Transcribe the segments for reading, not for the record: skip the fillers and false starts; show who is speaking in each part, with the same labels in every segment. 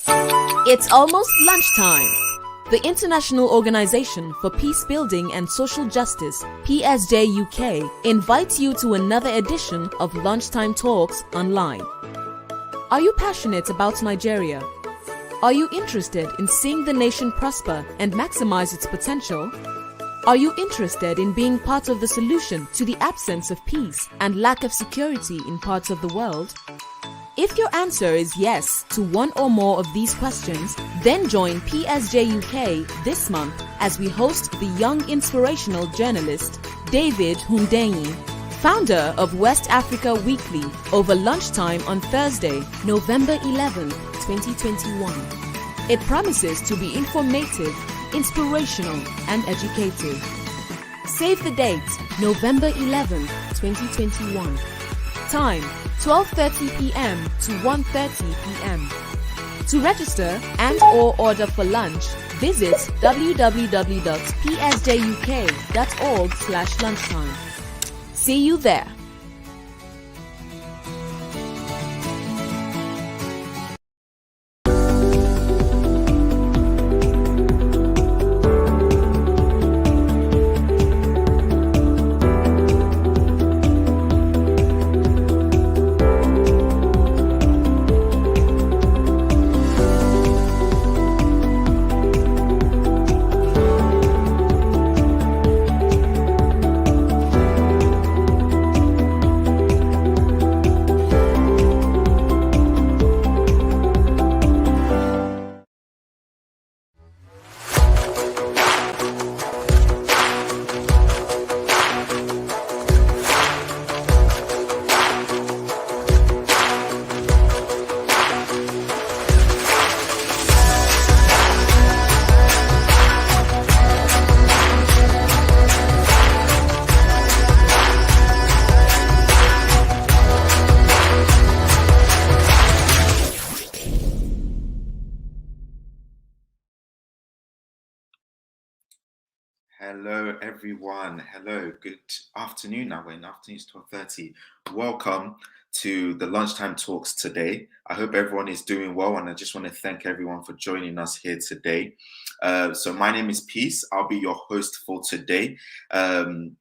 Speaker 1: It's almost lunchtime. The International Organization for Peace Building and Social Justice, PSJUK, invites you to another edition of Lunchtime Talks online. Are you passionate about Nigeria? Are you interested in seeing the nation prosper and maximize its potential? Are you interested in being part of the solution to the absence of peace and lack of security in parts of the world? If your answer is yes to one or more of these questions, then join PSJUK this month as we host the young inspirational journalist David Hundeyin, founder of West Africa Weekly, over lunchtime on Thursday, November 11, 2021. It promises to be informative, inspirational, and educative. Save the date, November 11, 2021. Time, 12:30 p.m. to 1:30 p.m. To register and/or order for lunch, visit www.psjuk.org/lunchtime. See you there.
Speaker 2: Hello everyone. Hello, good afternoon. Now we're in the afternoon, it's 12:30. Welcome to the Lunchtime Talks today. I hope everyone is doing well, and I just want to thank everyone for joining us here today. So my name is Peace. I'll be your host for today. And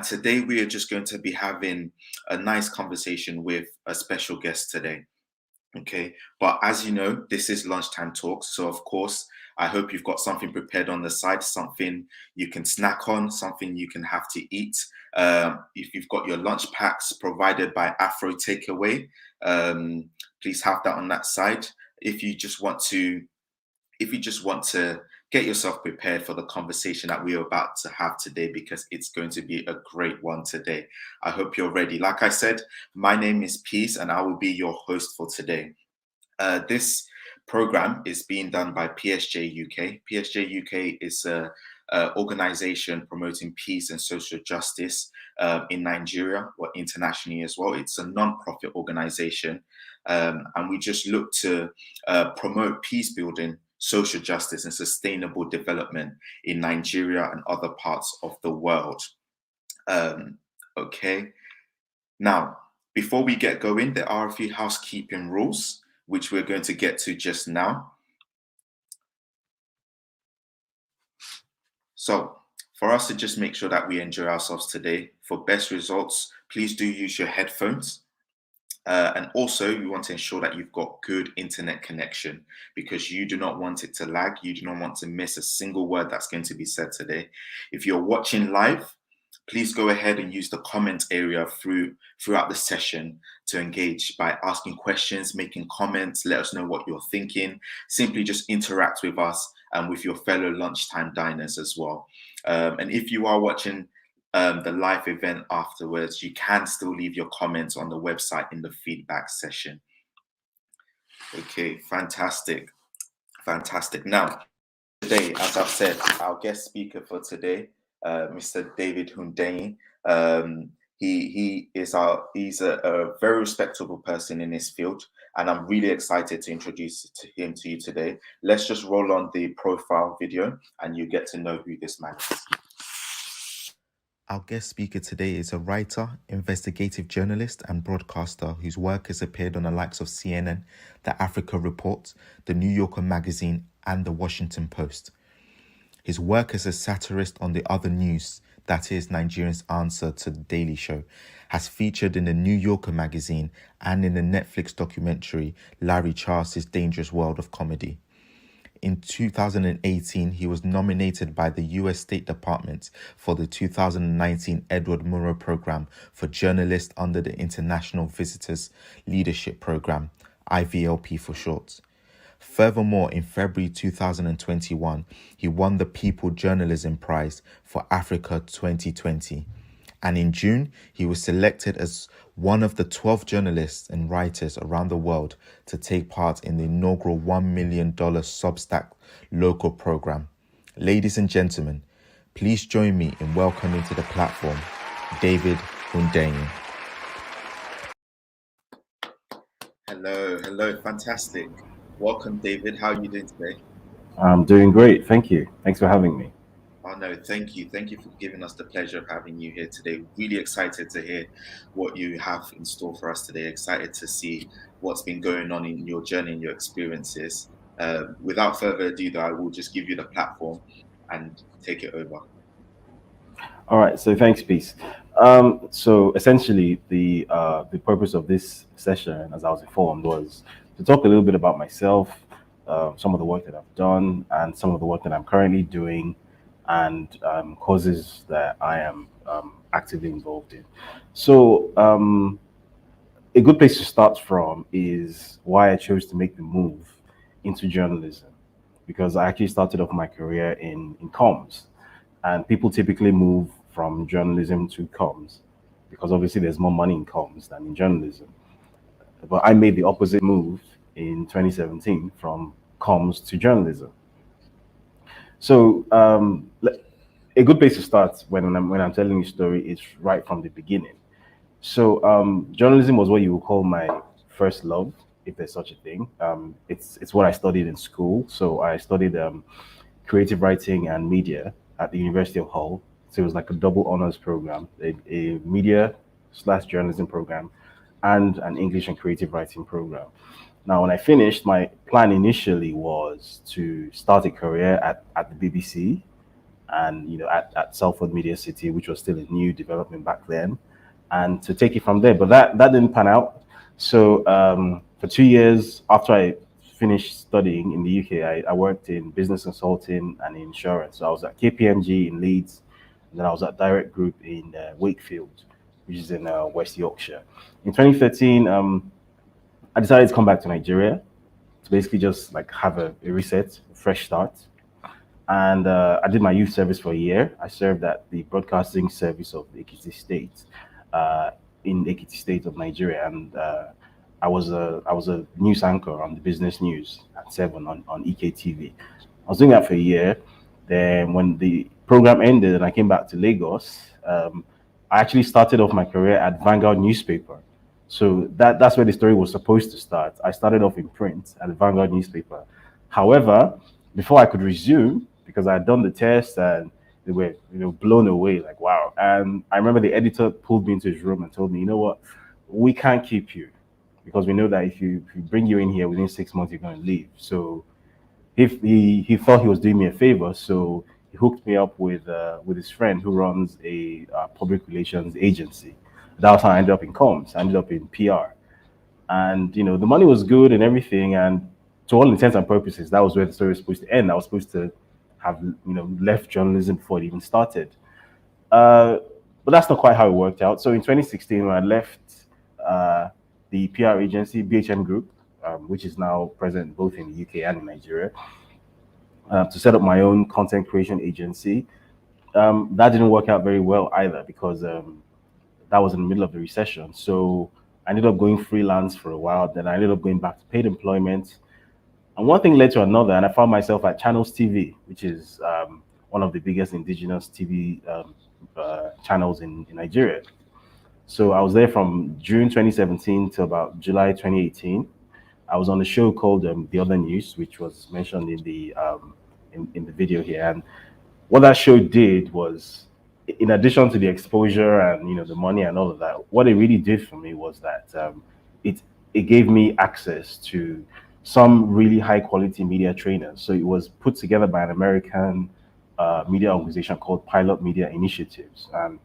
Speaker 2: today we are just going to be having a nice conversation with a special guest today. Okay, but as you know, this is Lunchtime Talks. So of course, I hope you've got something prepared on the side, something you can snack on, something you can have to eat. If you've got your lunch packs provided by Afro Takeaway, please have that on that side. If you just want to get yourself prepared for the conversation that we're about to have today, because it's going to be a great one today. I hope you're ready. Like I said, my name is Peace, and I will be your host for today. This program is being done by PSJUK. PSJUK is an organization promoting peace and social justice in Nigeria, or internationally as well. It's a non-profit organization, and we just look to promote peace building, social justice, and sustainable development in Nigeria and other parts of the world. Okay. Now, before we get going, there are a few housekeeping rules which we're going to get to just now. So, for us to just make sure that we enjoy ourselves today, for best results, please do use your headphones. And also, we want to ensure that you've got good internet connection, because you do not want it to lag. You do not want to miss a single word that's going to be said today. If you're watching live, please go ahead and use the comment area throughout the session to engage by asking questions, making comments, let us know what you're thinking. Simply just interact with us and with your fellow lunchtime diners as well. And if you are watching the live event afterwards, you can still leave your comments on the website in the feedback session. Okay, fantastic. Now, today, as I've said, our guest speaker for today, Mr. David Hundeyin. He's a very respectable person in his field, and I'm really excited to introduce him to you today. Let's just roll on the profile video, and you get to know who this man is. Our guest speaker today is a writer, investigative journalist, and broadcaster whose work has appeared on the likes of CNN, The Africa Report, The New Yorker magazine, and The Washington Post. His work as a satirist on The Other News, that is Nigerian's answer to The Daily Show, has featured in The New Yorker magazine and in the Netflix documentary Larry Charles' Dangerous World of Comedy. In 2018, he was nominated by the US State Department for the 2019 Edward Murrow Program for Journalists under the International Visitors Leadership Program, IVLP for short. Furthermore, in February 2021, he won the People Journalism Prize for Africa 2020. And in June, he was selected as one of the 12 journalists and writers around the world to take part in the inaugural $1 million Substack local program. Ladies and gentlemen, please join me in welcoming to the platform David Hundeyin. Hello, fantastic. Welcome, David. How are you doing today?
Speaker 3: I'm doing great. Thank you. Thanks for having me.
Speaker 2: Oh, no, thank you. Thank you for giving us the pleasure of having you here today. Really excited to hear what you have in store for us today. Excited to see what's been going on in your journey and your experiences. Without further ado, though, I will just give you the platform and take it over.
Speaker 3: All right. So thanks, Peace. So essentially, the purpose of this session, as I was informed, was to talk a little bit about myself, some of the work that I've done, and some of the work that I'm currently doing, and causes that I am actively involved in. So a good place to start from is why I chose to make the move into journalism, because I actually started off my career in comms, and people typically move from journalism to comms because obviously there's more money in comms than in journalism. But I made the opposite move in 2017 from comms to journalism. So a good place to start when I'm telling you a story is right from the beginning. So journalism was what you would call my first love, if there's such a thing. It's what I studied in school. So I studied creative writing and media at the University of Hull. So it was like a double honors program, a media/journalism program, and an English and creative writing program. Now, when I finished, my plan initially was to start a career at the BBC and at Salford Media City, which was still a new development back then, and to take it from there. But that didn't pan out. So for 2 years after I finished studying in the UK, I worked in business consulting and insurance. So I was at KPMG in Leeds, and then I was at Direct Group in Wakefield, which is in West Yorkshire. In 2013, I decided to come back to Nigeria to basically just like have a reset, a fresh start. And I did my youth service for a year. I served at the broadcasting service of Ekiti State, in Ekiti State of Nigeria, and I was a news anchor on the business news at 7 on EKTV. I was doing that for a year. Then when the program ended and I came back to Lagos, I actually started off my career at Vanguard newspaper. So that's where the story was supposed to start. I started off in print at the Vanguard newspaper. However, before I could resume, because I had done the test and they were blown away, like, wow. And I remember the editor pulled me into his room and told me, you know what, we can't keep you because we know that if you bring you in here within 6 months, you're going to leave. So if he thought he was doing me a favor, so he hooked me up with his friend who runs a public relations agency. That was how I ended up in comms. I ended up in PR, and the money was good and everything. And to all intents and purposes, that was where the story was supposed to end. I was supposed to have left journalism before it even started. But that's not quite how it worked out. So in 2016, when I left the PR agency BHM Group, which is now present both in the UK and in Nigeria, to set up my own content creation agency, that didn't work out very well either because that was in the middle of the recession. So I ended up going freelance for a while. Then I ended up going back to paid employment. And one thing led to another, and I found myself at Channels TV, which is one of the biggest indigenous TV channels in Nigeria. So I was there from June 2017 to about July 2018. I was on a show called The Other News, which was mentioned in the video here. And what that show did was in addition to the exposure and the money and all of that, what it really did for me was that it it gave me access to some really high quality media trainers. So it was put together by an American media organization called Pilot Media Initiatives, and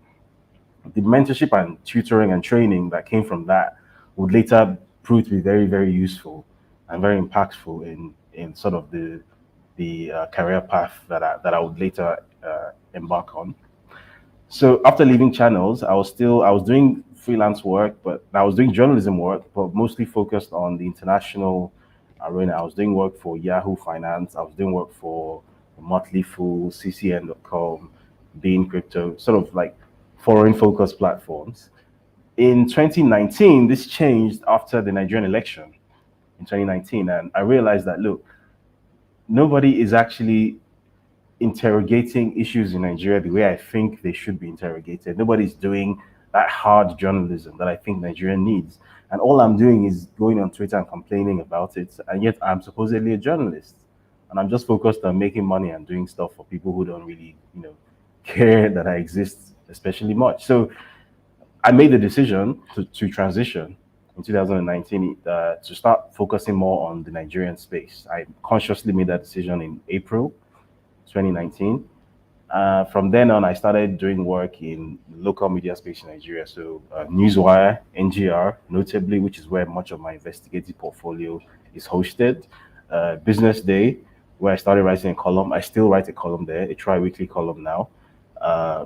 Speaker 3: the mentorship and tutoring and training that came from that would later prove to be very, very useful and very impactful in sort of the career path that I would later embark on. So after leaving channels, I was doing freelance work, but I was doing journalism work, but mostly focused on the international arena. I was doing work for Yahoo Finance. I was doing work for Motley Fool, CCN.com, Bean Crypto, sort of like foreign focused platforms. In 2019, this changed after the Nigerian election in 2019, and I realized that look, nobody is actually interrogating issues in Nigeria the way I think they should be interrogated. Nobody's doing that hard journalism that I think Nigeria needs. And all I'm doing is going on Twitter and complaining about it. And yet I'm supposedly a journalist. And I'm just focused on making money and doing stuff for people who don't really, care that I exist especially much. So I made the decision to transition in 2019 to start focusing more on the Nigerian space. I consciously made that decision in April 2019. From then on, I started doing work in local media space in Nigeria. So Newswire, NGR, notably, which is where much of my investigative portfolio is hosted. Business Day, where I started writing a column. I still write a column there, a tri-weekly column now.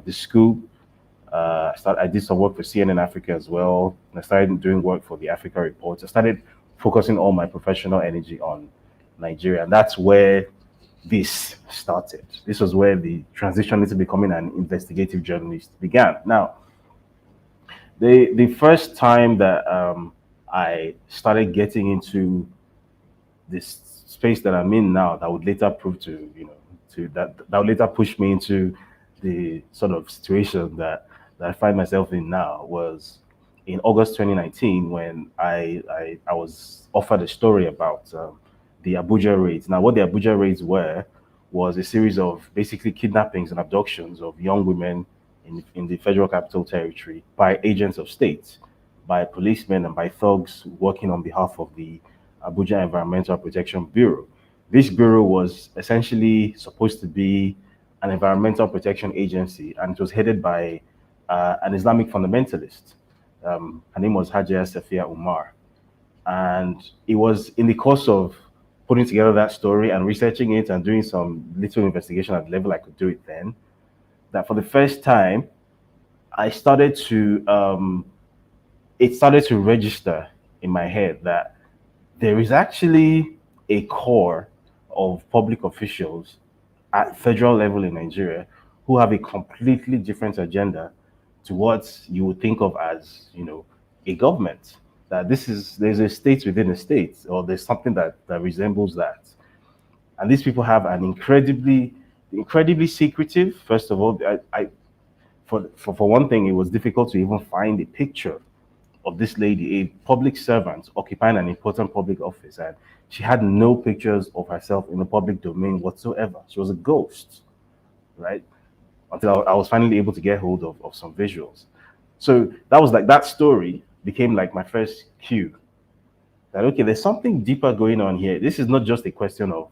Speaker 3: The Scoop. I did some work for CNN Africa as well. I started doing work for the Africa Report. I started focusing all my professional energy on Nigeria. And that's where this started. This was where the transition into becoming an investigative journalist began. Now, the first time that I started getting into this space that I'm in now, that would later prove to that would later push me into the sort of situation that I find myself in now, was in August 2019 when I was offered a story about the Abuja raids. Now, what the Abuja raids were was a series of basically kidnappings and abductions of young women in the Federal Capital Territory by agents of state, by policemen and by thugs working on behalf of the Abuja Environmental Protection Bureau. This bureau was essentially supposed to be an environmental protection agency, and it was headed by an Islamic fundamentalist. Her name was Hajia Safia Umar. And it was in the course of putting together that story and researching it and doing some little investigation at the level I could do it then, that for the first time, I started to, it started to register in my head that there is actually a core of public officials at federal level in Nigeria who have a completely different agenda to what you would think of as, a government. That there's a state within a state, or there's something that resembles that. And these people have an incredibly secretive. First of all, for one thing, it was difficult to even find a picture of this lady, a public servant occupying an important public office, and she had no pictures of herself in the public domain whatsoever. She was a ghost, right? Until I was finally able to get hold of some visuals. So that was like, that story became like my first cue that, okay, there's something deeper going on here. This is not just a question of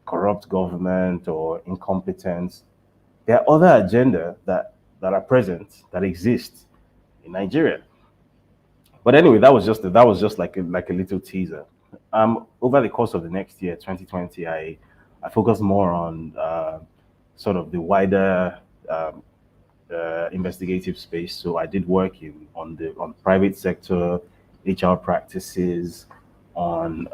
Speaker 3: corrupt government or incompetence. There are other agenda that are present, that exist in Nigeria. But anyway, that was just like a little teaser. Over the course of the next year, 2020, I focused more on sort of the wider investigative space. So I did work on private sector HR practices, on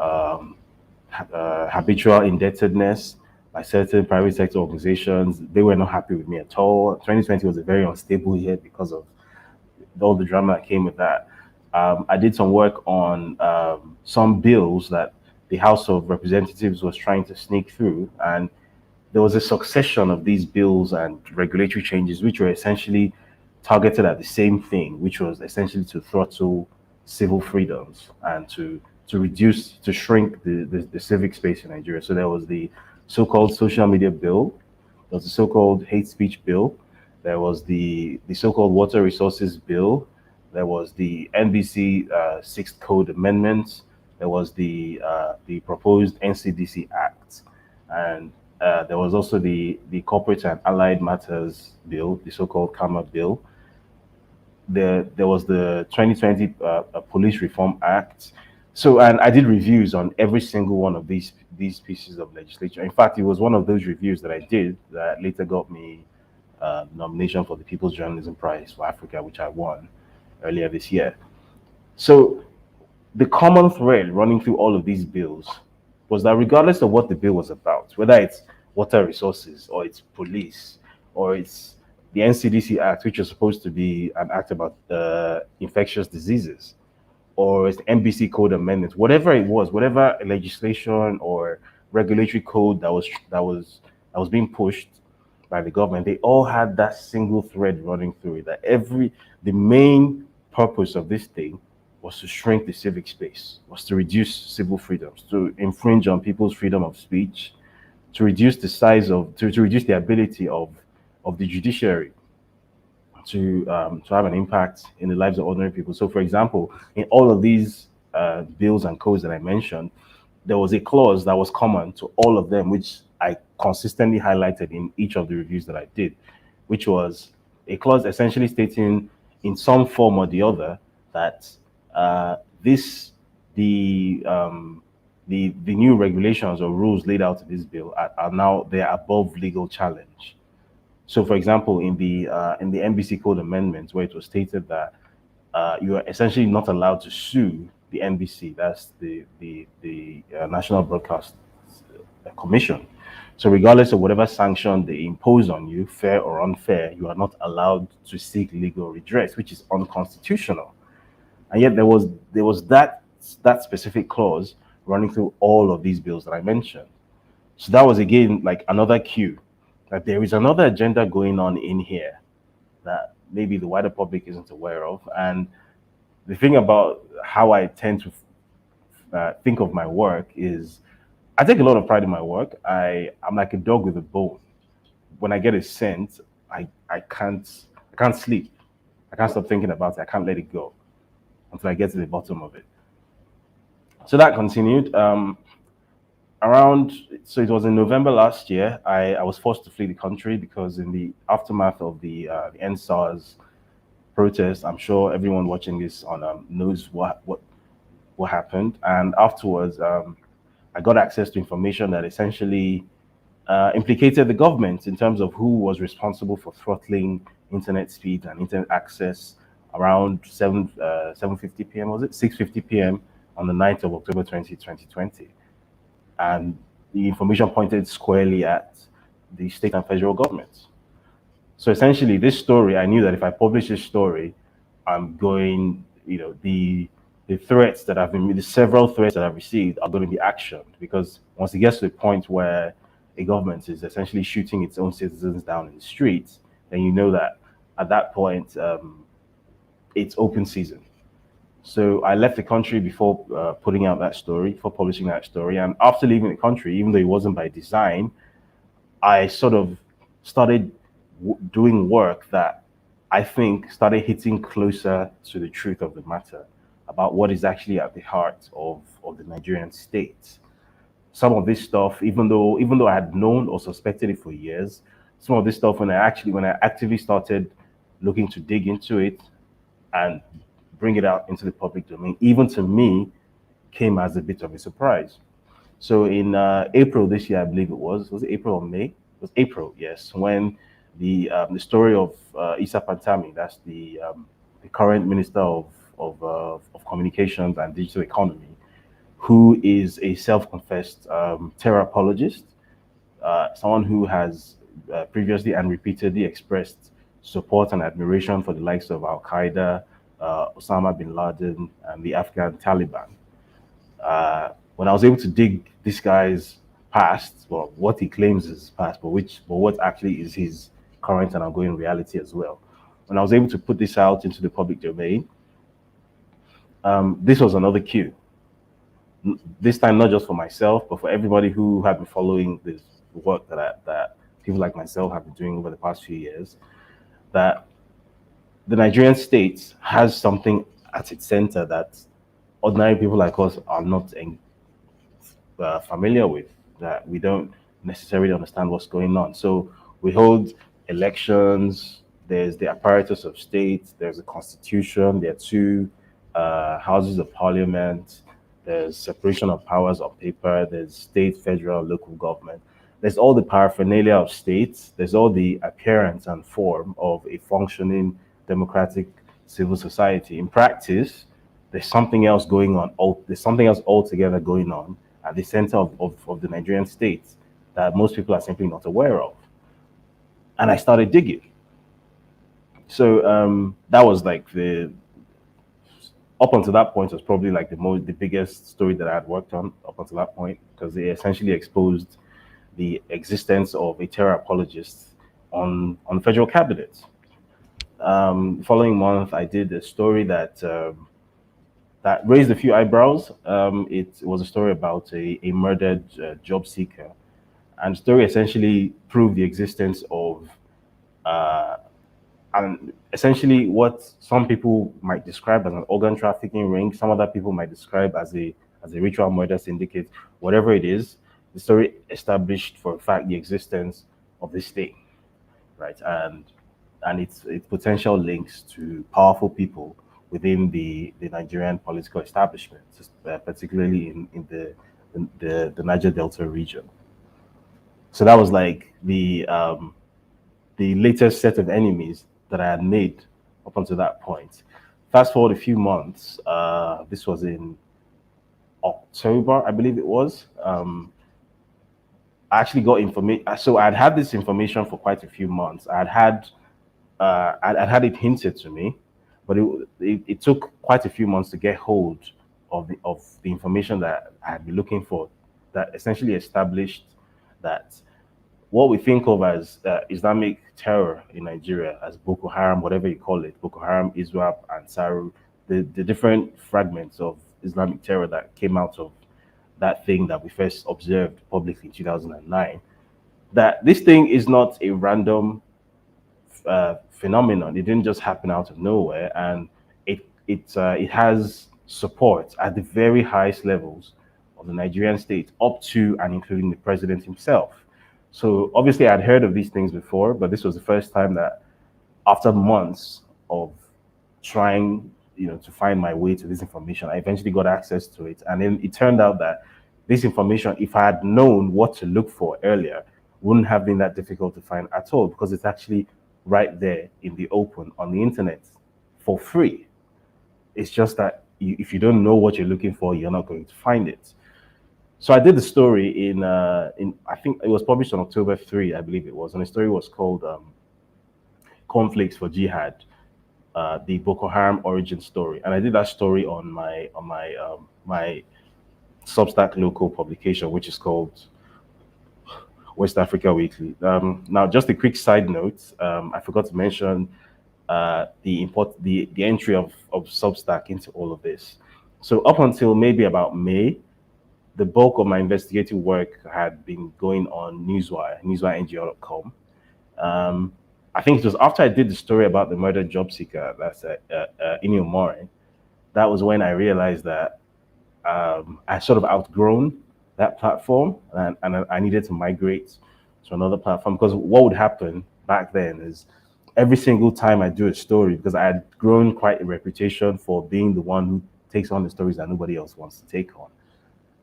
Speaker 3: habitual indebtedness by certain private sector organizations. They were not happy with me at all. 2020 was a very unstable year because of all the drama that came with that. I did some work on some bills that the House of Representatives was trying to sneak through, and there was a succession of these bills and regulatory changes which were essentially targeted at the same thing, which was essentially to throttle civil freedoms and to shrink the civic space in Nigeria. So there was the so-called social media bill, there was the so-called hate speech bill, There was the so-called Water Resources Bill. There was the NBC Sixth Code Amendment. There was the proposed NCDC Act, and there was also the Corporate and Allied Matters Bill, the so-called KAMA Bill. There was the 2020 Police Reform Act. So, and I did reviews on every single one of these pieces of legislation. In fact, it was one of those reviews that I did that later got me nomination for the People's Journalism Prize for Africa, which I won earlier this year. So the common thread running through all of these bills was that regardless of what the bill was about, whether it's water resources or it's police or it's the NCDC Act, which is supposed to be an act about infectious diseases, or it's the NBC Code Amendment, whatever it was, whatever legislation or regulatory code that was being pushed by the government, they all had that single thread running through it. That the main purpose of this thing was to shrink the civic space, was to reduce civil freedoms, to infringe on people's freedom of speech, to reduce the size of, to reduce the ability of the judiciary to have an impact in the lives of ordinary people. So, for example, in all of these bills and codes that I mentioned, there was a clause that was common to all of them, which I consistently highlighted in each of the reviews that I did, which was a clause essentially stating in some form or the other that the new regulations or rules laid out in this bill are now they're above legal challenge. So, for example, in the NBC Code Amendments, where it was stated that you are essentially not allowed to sue the NBC, that's the National Broadcast Commission. So, regardless of whatever sanction they impose on you, fair or unfair, you are not allowed to seek legal redress, which is unconstitutional. And yet, there was that specific clause running through all of these bills that I mentioned. So that was again like another cue that there is another agenda going on in here that maybe the wider public isn't aware of. And the thing about how I tend to think of my work is I take a lot of pride in my work. I'm like a dog with a bone. When I get a scent, I can't sleep. I can't stop thinking about it. I can't let it go until I get to the bottom of it. So that continued. So it was in November last year, I was forced to flee the country because in the aftermath of the NSARS protest, I'm sure everyone watching this on knows what happened. And afterwards, I got access to information that essentially implicated the government in terms of who was responsible for throttling internet speed and internet access around 7:50 p.m. was it 6:50 p.m. on the 9th of October 2020. And the information pointed squarely at the state and federal governments. So essentially, this story, I knew that if I publish this story, I'm going, the threats that have been, the several threats that I've received are going to be actioned, because once it gets to the point where a government is essentially shooting its own citizens down in the streets, then you know that at that point, it's open season. So I left the country before putting out that story, before publishing that story. And after leaving the country, even though it wasn't by design, I sort of started doing work that I think started hitting closer to the truth of the matter about what is actually at the heart of the Nigerian state. Some of this stuff, even though I had known or suspected it for years, some of this stuff when I actively started looking to dig into it and bring it out into the public domain, even to me, came as a bit of a surprise. So in April this year, I believe it was it April or May? It was April, yes, when the story of Issa Pantami, that's the current Minister of Communications and Digital Economy, who is a self-confessed terror apologist, someone who has previously and repeatedly expressed support and admiration for the likes of Al-Qaeda, Osama bin Laden, and the Afghan Taliban. When I was able to dig this guy's past, well, what he claims is his past, but what actually is his current and ongoing reality as well. When I was able to put this out into the public domain, this was another cue. This time, not just for myself, but for everybody who had been following this work that people like myself have been doing over the past few years. that the Nigerian state has something at its center that ordinary people like us are not familiar with, that we don't necessarily understand what's going on. So we hold elections, there's the apparatus of state, there's a constitution, there are two houses of parliament, there's separation of powers on paper, there's state, federal, local government. There's all the paraphernalia of states, there's all the appearance and form of a functioning democratic civil society. In practice, there's something else going on. There's something else altogether going on at the center of the Nigerian state that most people are simply not aware of. And I started digging. So that was like up until that point was probably like the biggest story that I had worked on up until that point, because they essentially exposed the existence of a terror apologist on the federal cabinet. Following month, I did a story that raised a few eyebrows. It was a story about a murdered job seeker, and the story essentially proved the existence of and essentially what some people might describe as an organ trafficking ring, some other people might describe as a ritual murder syndicate. Whatever it is, the story established for a fact the existence of this thing, right? And its potential links to powerful people within the Nigerian political establishment, particularly in the Niger Delta region. So that was like the latest set of enemies that I had made up until that point. Fast forward a few months, this was in October, I believe it was. I actually got information. So I'd had this information for quite a few months. I'd had it hinted to me, but it took quite a few months to get hold of the information that I had been looking for, that essentially established that what we think of as Islamic terror in Nigeria, as Boko Haram, whatever you call it, Boko Haram, ISWAP, and Saru, the different fragments of Islamic terror that came out of that thing that we first observed publicly in 2009, that this thing is not a random phenomenon. It didn't just happen out of nowhere, and it has support at the very highest levels of the Nigerian state, up to and including the president himself. So obviously I'd heard of these things before, but this was the first time that after months of trying, to find my way to this information, I eventually got access to it. And then it turned out that this information, if I had known what to look for earlier, wouldn't have been that difficult to find at all, because it's actually right there in the open on the internet for free. It's just that if you don't know what you're looking for, you're not going to find it. So I did the story in I think it was published on October 3, I believe it was, and the story was called "Conflicts for Jihad," the Boko Haram origin story. And I did that story on my Substack local publication, which is called West Africa Weekly. Now, just a quick side note, I forgot to mention the entry of Substack into all of this. So up until maybe about May, the bulk of my investigative work had been going on newswire.ngo.com. I think it was after I did the story about the murdered job seeker, that's Inyo Morin, that was when I realized that I sort of outgrown that platform, and I needed to migrate to another platform, because what would happen back then is every single time I do a story, because I had grown quite a reputation for being the one who takes on the stories that nobody else wants to take on.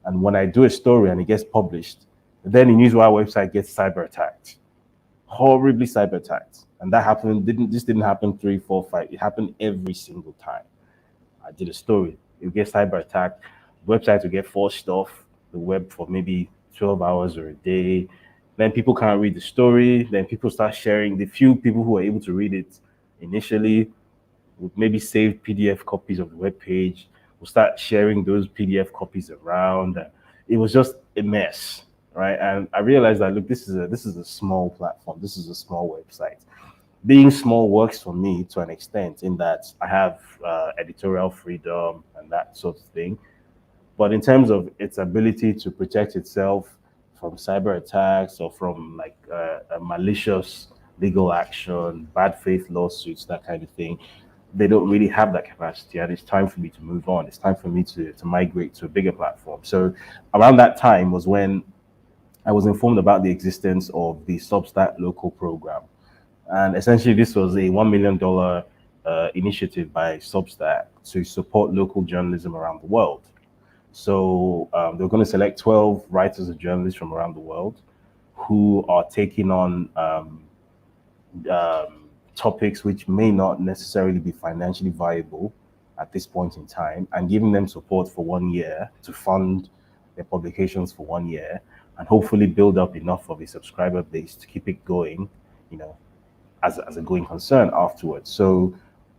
Speaker 3: And when I do a story and it gets published, then the Newswire website gets cyber attacked, horribly cyber attacked. And that happened, this didn't happen 3, 4, 5. It happened every single time I did a story. It would get cyber attacked. Websites would get forced off the web for maybe 12 hours or a day. Then people can't read the story. Then people start sharing. The few people who are able to read it initially would maybe save PDF copies of the web page. We'll start sharing those PDF copies around. It was just a mess, right? And I realized that, look, this is a small platform. This is a small website. Being small works for me to an extent, in that I have editorial freedom and that sort of thing. But in terms of its ability to protect itself from cyber attacks or from like malicious legal action, bad faith lawsuits, that kind of thing. They don't really have that capacity, and it's time for me to move on. It's time for me to migrate to a bigger platform. So around that time was when I was informed about the existence of the Substack local program. And essentially, this was a $1 million initiative by Substack to support local journalism around the world. So they're going to select 12 writers and journalists from around the world who are taking on topics which may not necessarily be financially viable at this point in time, and giving them support for 1 year to fund their publications for 1 year, and hopefully build up enough of a subscriber base to keep it going, as a going concern afterwards. So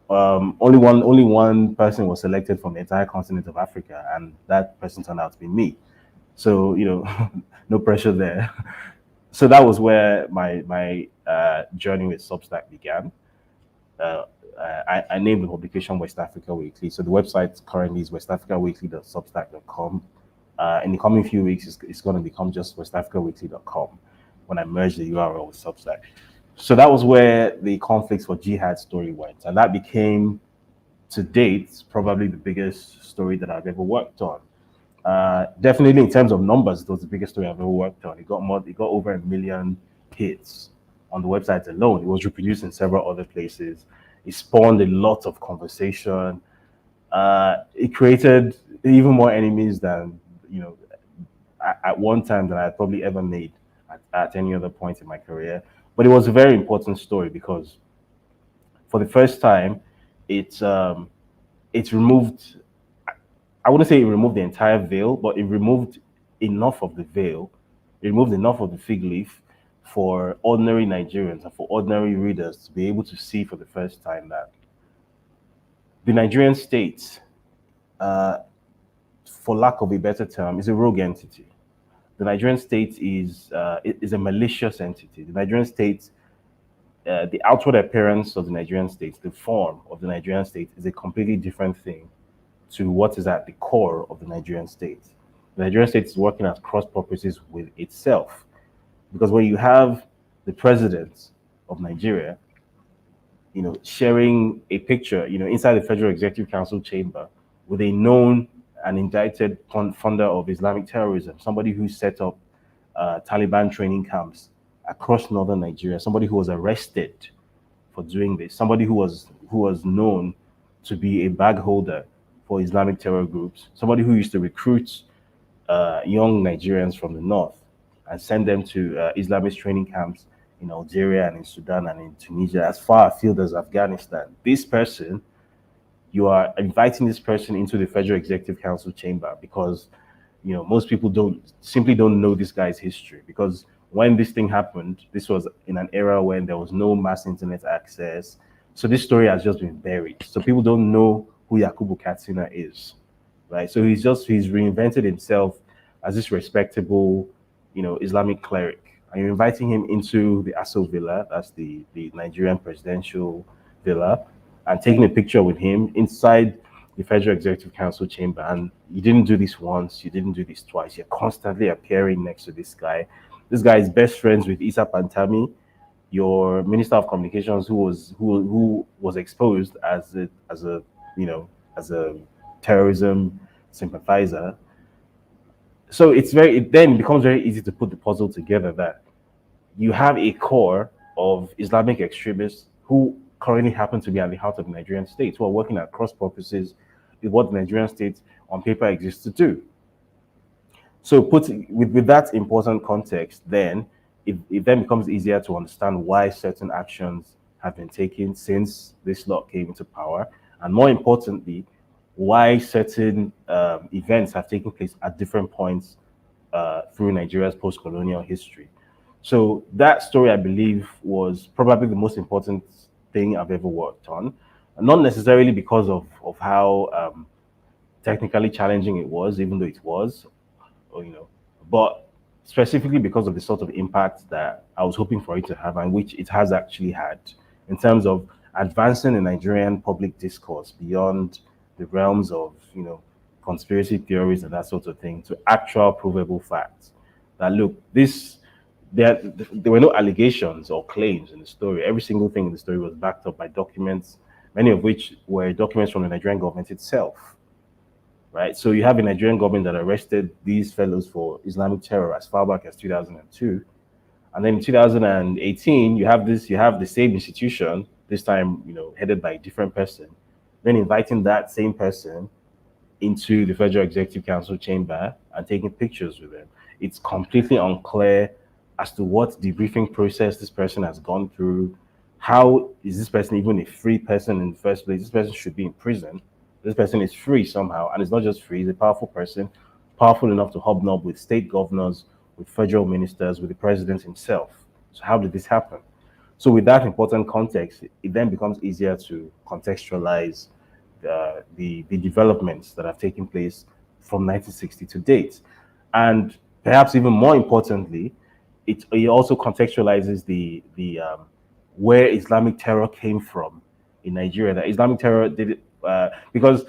Speaker 3: only one person was selected from the entire continent of Africa, and that person turned out to be me. So no pressure there. So that was where my journey with Substack began. I named the publication West Africa Weekly. So the website currently is westafricaweekly.substack.com. In the coming few weeks, it's going to become just westafricaweekly.com when I merge the URL with Substack. So that was where the Conflicts for Jihad story went. And that became, to date, probably the biggest story that I've ever worked on. Definitely in terms of numbers, it was the biggest story I've ever worked on. It got over 1 million hits on the website alone. It was reproduced in several other places. It spawned a lot of conversation. It created even more enemies than, at one time than I had probably ever made at any other point in my career. But it was a very important story because for the first time, it's removed, I wouldn't say it removed the entire veil, but it removed enough of the veil, it removed enough of the fig leaf for ordinary Nigerians and for ordinary readers to be able to see for the first time that the Nigerian state, for lack of a better term, is a rogue entity. The Nigerian state is a malicious entity. The Nigerian state, the outward appearance of the Nigerian state, the form of the Nigerian state is a completely different thing to what is at the core of the Nigerian state. The Nigerian state is working at cross purposes with itself. Because when you have the president of Nigeria, sharing a picture, inside the Federal Executive Council chamber with a known and indicted funder of Islamic terrorism, somebody who set up Taliban training camps across northern Nigeria, somebody who was arrested for doing this, somebody who was known to be a bag holder for Islamic terror groups, somebody who used to recruit young Nigerians from the north and send them to Islamist training camps in Algeria and in Sudan and in Tunisia, as far afield as Afghanistan. This person, you are inviting this person into the Federal Executive Council chamber because, most people simply don't know this guy's history. Because when this thing happened, this was in an era when there was no mass internet access. So this story has just been buried. So people don't know who Yakubu Katsina is, right? So he's reinvented himself as this respectable, Islamic cleric. And you're inviting him into the Aso Villa, that's the Nigerian presidential villa, and taking a picture with him inside the Federal Executive Council chamber. And you didn't do this once, you didn't do this twice. You're constantly appearing next to this guy. This guy is best friends with Isa Pantami, your Minister of Communications, who was exposed as a terrorism sympathizer. So it then becomes very easy to put the puzzle together that you have a core of Islamic extremists who currently happen to be at the heart of the Nigerian state, who are working at cross purposes with what the Nigerian state on paper exists to do. So with that important context, then it then becomes easier to understand why certain actions have been taken since this law came into power, and more importantly, why certain events have taken place at different points through Nigeria's post-colonial history. So that story, I believe, was probably the most important thing I've ever worked on. Not necessarily because of how technically challenging it was, even though it was, but specifically because of the sort of impact that I was hoping for it to have, and which it has actually had, in terms of advancing the Nigerian public discourse beyond the realms of conspiracy theories and that sort of thing to actual provable facts. That look, this there were no allegations or claims in the story. Every single thing in the story was backed up by documents, many of which were documents from the Nigerian government itself. Right? So you have a Nigerian government that arrested these fellows for Islamic terror as far back as 2002. And then in 2018, you have the same institution, this time, headed by a different person, then inviting that same person into the Federal Executive Council chamber and taking pictures with them. It's completely unclear as to what debriefing process this person has gone through. How is this person even a free person in the first place? This person should be in prison. This person is free somehow, and it's not just free, he's a powerful person, powerful enough to hobnob with state governors, with federal ministers, with the president himself. So how did this happen? So with that important context, it then becomes easier to contextualize the developments that have taken place from 1960 to date. And perhaps even more importantly, it also contextualizes the where Islamic terror came from in Nigeria. That Islamic terror did it because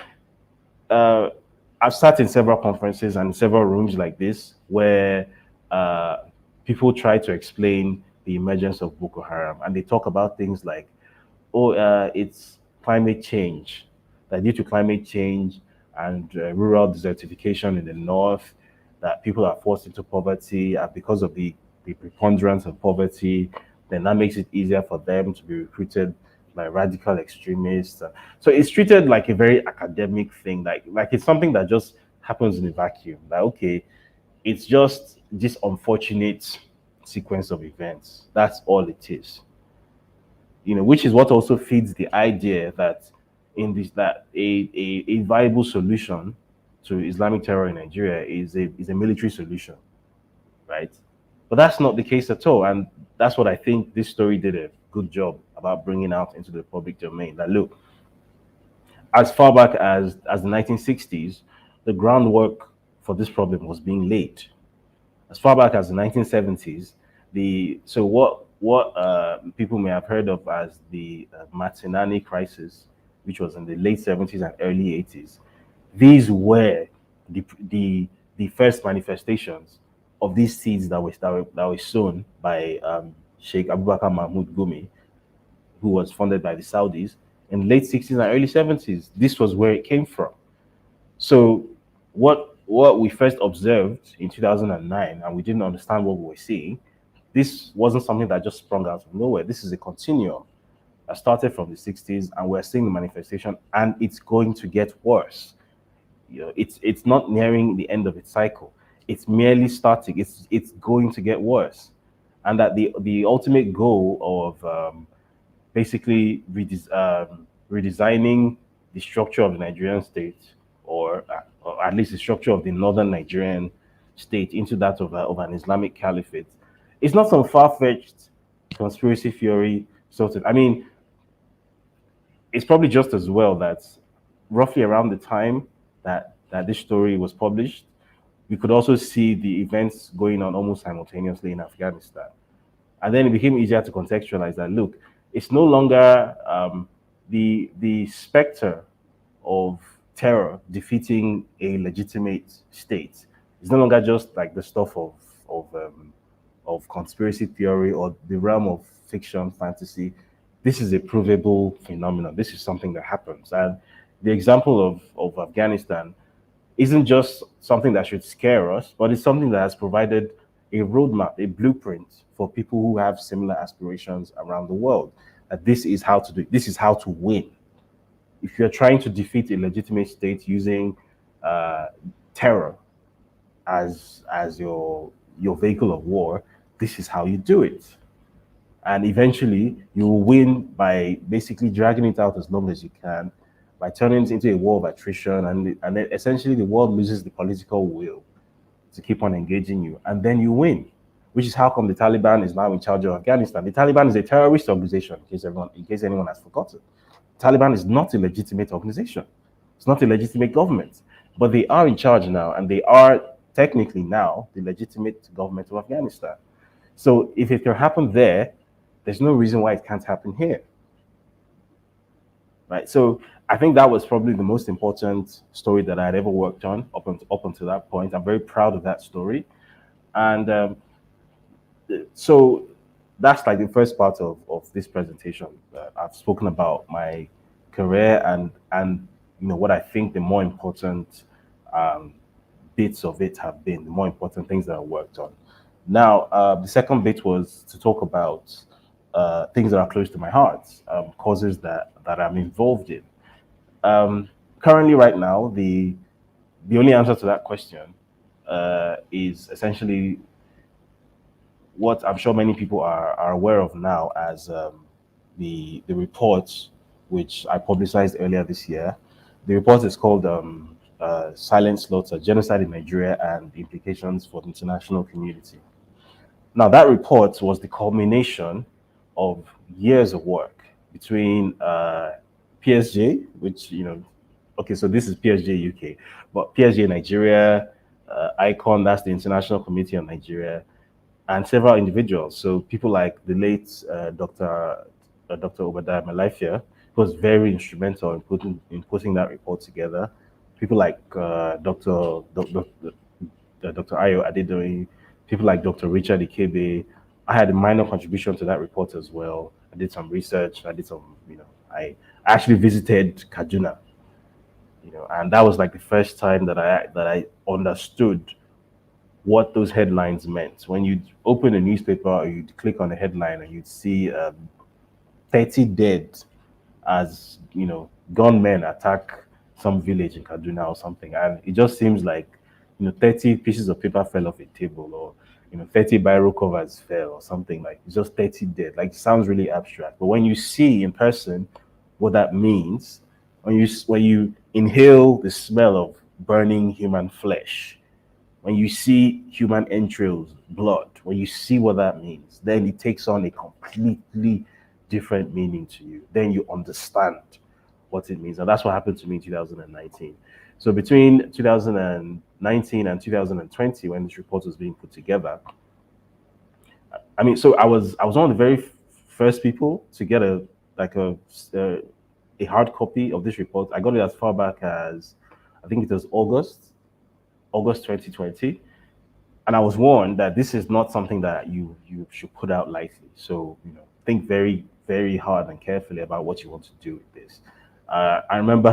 Speaker 3: I've sat in several conferences and several rooms like this where people try to explain the emergence of Boko Haram, and they talk about things like, oh, it's climate change, that due to climate change and rural desertification in the north, that people are forced into poverty, and because of the preponderance of poverty, then that makes it easier for them to be recruited by radical extremists. So it's treated like a very academic thing, like it's something that just happens in a vacuum. Like, okay, it's just this unfortunate sequence of events. That's all it is. Which is what also feeds the idea that a viable solution to Islamic terror in Nigeria is a military solution, right? But that's not the case at all, and that's what I think this story did a good job about bringing out into the public domain. That look, as far back as the 1960s, the groundwork for this problem was being laid. As far back as the 1970s, what people may have heard of as the Martinani crisis, which was in the late 70s and early 80s, these were the first manifestations of these seeds that were sown by Sheikh Abubakar Mahmoud Gumi, who was funded by the Saudis in the late 60s and early 70s. This was where it came from. So what we first observed in 2009, and we didn't understand what we were seeing, this wasn't something that just sprung out of nowhere. This is a continuum that started from the 60s, and we're seeing the manifestation, and it's going to get worse. It's not nearing the end of its cycle. It's merely starting. It's going to get worse, and that the ultimate goal of basically redesigning the structure of the Nigerian state, or at least the structure of the northern Nigerian state, into that of an Islamic caliphate. It's not some far-fetched conspiracy theory sort of. I mean, it's probably just as well that roughly around the time that this story was published, we could also see the events going on almost simultaneously in Afghanistan. And then it became easier to contextualize that, look, it's no longer the specter of terror defeating a legitimate state. It's no longer just like the stuff of conspiracy theory or the realm of fiction, fantasy. This is a provable phenomenon. This is something that happens. And the example of Afghanistan isn't just something that should scare us, but it's something that has provided a roadmap, a blueprint for people who have similar aspirations around the world. That this is how to do it. This is how to win. If you're trying to defeat a legitimate state using terror as your vehicle of war, this is how you do it. And eventually you will win by basically dragging it out as long as you can, by turning it into a war of attrition, and then essentially the world loses the political will to keep on engaging you, and then you win. Which is how come the Taliban is now in charge of Afghanistan. The Taliban is a terrorist organization, in case anyone has forgotten. The Taliban is not a legitimate organization. It's not a legitimate government, but they are in charge now, and they are technically now the legitimate government of Afghanistan. So if it can happen there, there's no reason why it can't happen here. Right? So I think that was probably the most important story that I had ever worked on up until that point. I'm very proud of that story. And So that's like the first part of this presentation. I've spoken about my career and what I think the more important um, bits of it have been, the more important things that I worked on. Now, the second bit was to talk about things that are close to my heart, causes that I'm involved in. Um, Currently, right now, the only answer to that question is essentially what I'm sure many people are aware of now as the report which I publicized earlier this year. The report is called Silent Slaughter, Genocide in Nigeria and Implications for the International Community. Now, that report was the culmination of years of work between PSJ, which, okay, so this is PSJ UK, but PSJ Nigeria, ICON, that's the International Committee on Nigeria, and several individuals. So people like the late Dr. Obadiah Malafia, who was very instrumental in putting that report together. People like Dr. Ayo Adedoyin, people like Dr. Richard Ikebe. I had a minor contribution to that report as well. I did some research. I did some, I actually visited Kaduna, and that was like the first time that I understood what those headlines meant. When you open a newspaper or you'd click on a headline and you'd see 30 dead as, gunmen attack some village in Kaduna or something. And it just seems like, 30 pieces of paper fell off a table, or, 30 biro covers fell or something. Like, it's just 30 dead. Like, it sounds really abstract. But when you see in person what that means, when you inhale the smell of burning human flesh, when you see human entrails, blood, when you see what that means, then it takes on a completely different meaning to you. Then you understand what it means. And that's what happened to me in 2019. So between 2019 and 2020, when this report was being put together, so I was one of the very first people to get a hard copy of this report. I got it as far back as, I think it was August 2020, and I was warned that this is not something that you should put out lightly. So think very, very hard and carefully about what you want to do with this. I remember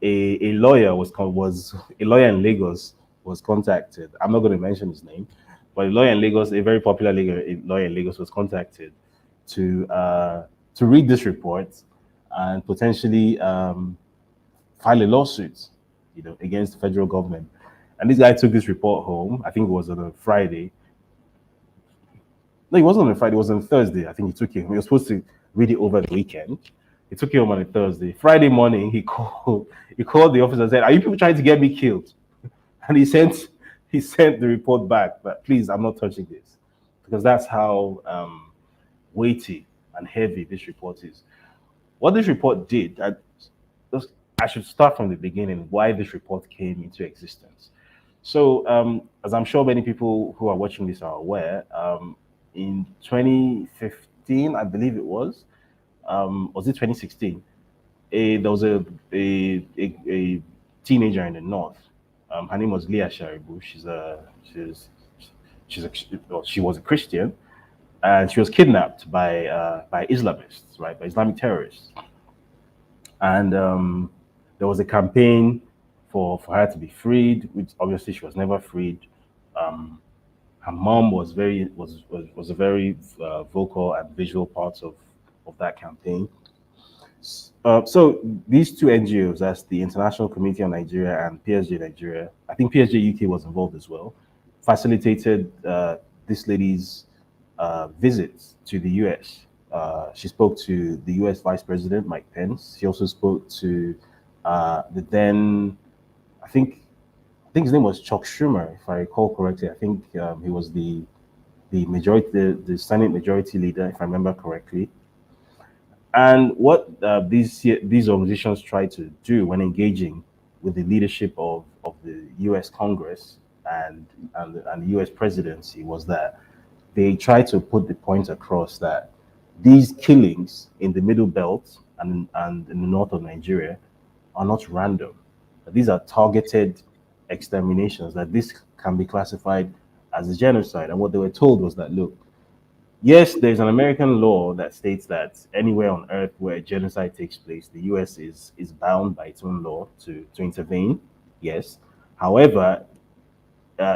Speaker 3: a lawyer a lawyer in Lagos was contacted. I'm not going to mention his name, but a lawyer in Lagos, a very popular lawyer in Lagos, was contacted to read this report and potentially file a lawsuit, against the federal government. And this guy took this report home. I think it was on a Friday. No, it wasn't on a Friday. It was on a Thursday. I think he took it home. He was supposed to read it over the weekend. He took it home on a Thursday. Friday morning, he called the office and said, "Are you people trying to get me killed?" And he sent the report back. But please, I'm not touching this, because that's how weighty and heavy this report is. What this report did, I should start from the beginning, why this report came into existence. So, as I'm sure many people who are watching this are aware, in 2015, I believe it was it 2016? There was a teenager in the north. Her name was Leah Sharibu. She was a Christian, and she was kidnapped by Islamists, right, by Islamic terrorists. And there was a campaign for her to be freed, which obviously she was never freed. Her mom was a very vocal and visual part of that campaign. So these two NGOs, that's the International Committee on Nigeria and PSJ Nigeria, I think PSJ UK was involved as well, facilitated this lady's visit to the US. She spoke to the US Vice President, Mike Pence. She also spoke to the then, I think his name was Chuck Schumer, if I recall correctly. I think he was the Senate Majority Leader, if I remember correctly. And what these organizations try to do when engaging with the leadership of the U.S. Congress and the U.S. presidency was that they try to put the point across that these killings in the Middle Belt and in the north of Nigeria are not random. These are targeted exterminations, that this can be classified as a genocide. And what they were told was that, look, Yes, there's an American law that states that anywhere on earth where a genocide takes place, the US is bound by its own law to intervene. Yes. However,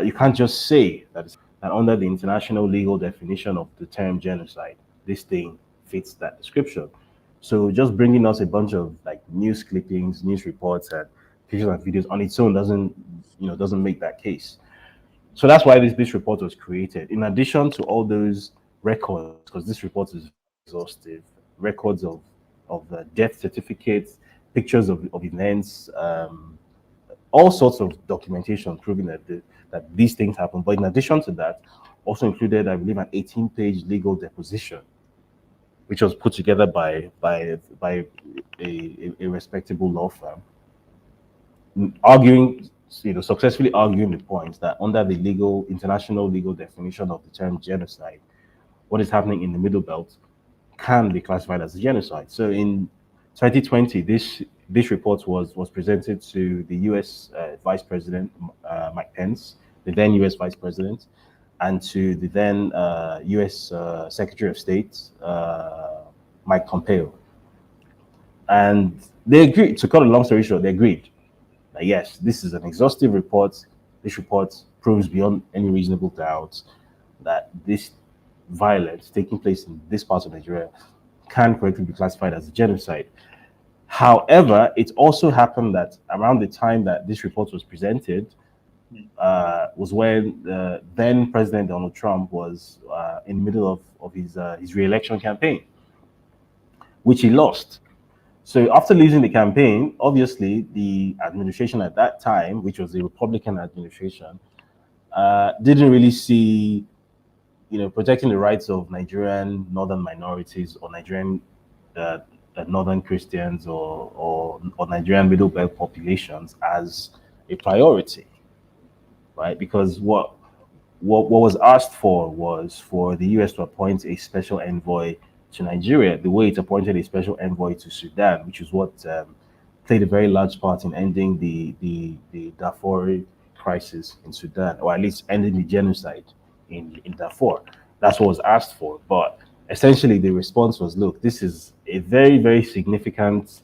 Speaker 3: you can't just say that under the international legal definition of the term genocide, this thing fits that description. So just bringing us a bunch of like news clippings, news reports, and pictures and videos on its own doesn't make that case. So that's why this report was created. In addition to all those records, because this report is exhaustive, records of death certificates, pictures of events, all sorts of documentation proving that these things happen. But in addition to that, also included, I believe, an 18-page legal deposition, which was put together by a respectable law firm, arguing, successfully arguing the point that under the international legal definition of the term genocide, what is happening in the Middle Belt can be classified as a genocide. So in 2020, this report was presented to the U.S. Vice President Mike Pence, the then U.S. Vice President, and to the then U.S. Secretary of State Mike Pompeo, and they agreed. To cut a long story short, they agreed that yes, this is an exhaustive report. This report proves beyond any reasonable doubt that this violence taking place in this part of Nigeria can correctly be classified as a genocide. However, it also happened that around the time that this report was presented was when then President Donald Trump was in the middle of his re-election campaign, which he lost. So after losing the campaign, obviously the administration at that time, which was the Republican administration, didn't really see, protecting the rights of Nigerian northern minorities or Nigerian northern Christians or Nigerian middle belt populations as a priority, right? Because what was asked for was for the U.S. to appoint a special envoy to Nigeria, the way it appointed a special envoy to Sudan, which is what played a very large part in ending the Darfur crisis in Sudan, or at least ending the genocide in Darfur. That's what was asked for. But essentially, the response was, look, this is a very, very significant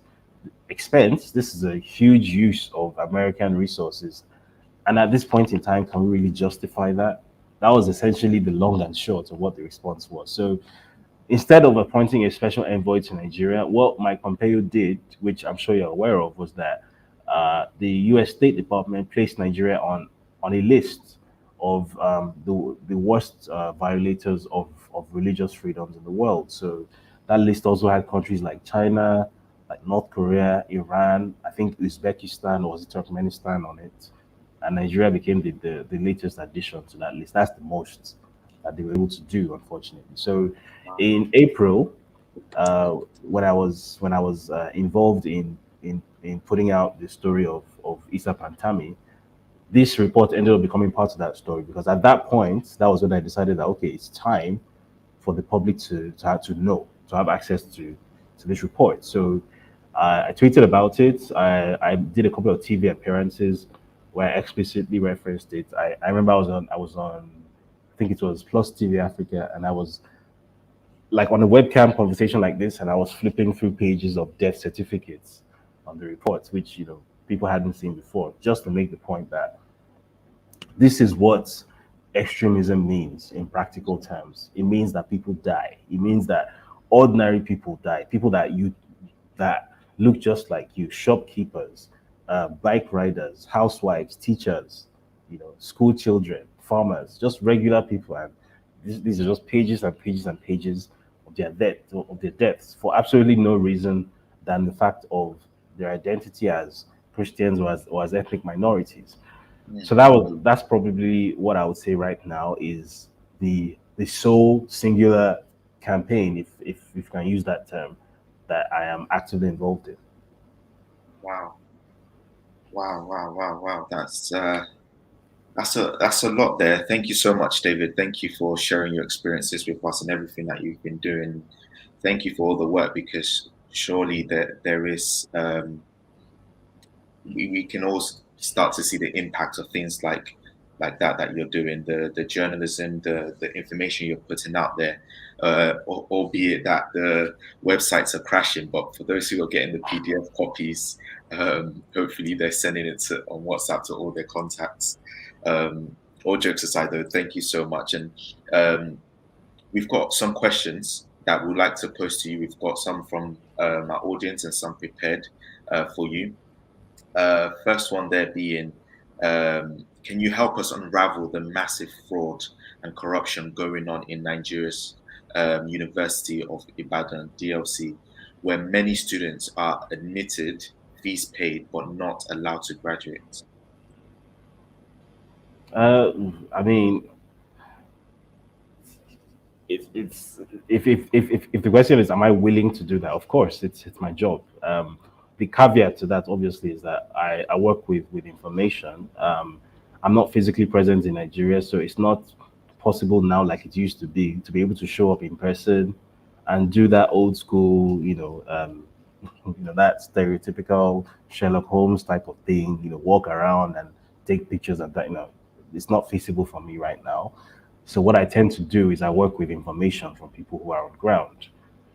Speaker 3: expense. This is a huge use of American resources. And at this point in time, can we really justify that? That was essentially the long and short of what the response was. So instead of appointing a special envoy to Nigeria, what Mike Pompeo did, which I'm sure you're aware of, was that the U.S. State Department placed Nigeria on a list of the worst violators of religious freedoms in the world. So that list also had countries like China, like North Korea, Iran, I think Uzbekistan or was it Turkmenistan on it. And Nigeria became the latest addition to that list. That's the most that they were able to do, unfortunately. So in April, when I was involved in putting out the story of Issa Pantami, this report ended up becoming part of that story, because at that point, that was when I decided that okay, it's time for the public to have access to this report. So I tweeted about it. I did a couple of TV appearances where I explicitly referenced it. I remember I was on I think it was Plus TV Africa, and I was like on a webcam conversation like this, and I was flipping through pages of death certificates on the reports, which people hadn't seen before, just to make the point that this is what extremism means in practical terms. It means that people die. It means that ordinary people die. People that look just like you, shopkeepers, bike riders, housewives, teachers, school children, farmers, just regular people, and these are just pages and pages and pages of their deaths for absolutely no reason than the fact of their identity as Christians or as ethnic minorities. So that's probably what I would say right now is the sole singular campaign, if you can use that term, that I am actively involved in.
Speaker 2: Wow. That's a lot there. Thank you so much, David. Thank you for sharing your experiences with us and everything that you've been doing. Thank you for all the work, because surely there is we can all start to see the impact of things like like that you're doing, the journalism, the information you're putting out there, albeit that the websites are crashing. But for those who are getting the PDF copies, hopefully they're sending it on WhatsApp to all their contacts. All jokes aside, though, thank you so much. And we've got some questions that we'd like to pose to you. We've got some from our audience and some prepared for you. First one there being, can you help us unravel the massive fraud and corruption going on in Nigeria's University of Ibadan, DLC, where many students are admitted, fees paid, but not allowed to graduate?
Speaker 3: I mean, it's if the question is, am I willing to do that? Of course, it's my job. The caveat to that, obviously, is that I work with information. I'm not physically present in Nigeria, so it's not possible now like it used to be able to show up in person and do that old school, that stereotypical Sherlock Holmes type of thing. Walk around and take pictures and that. It's not feasible for me right now. So what I tend to do is I work with information from people who are on ground.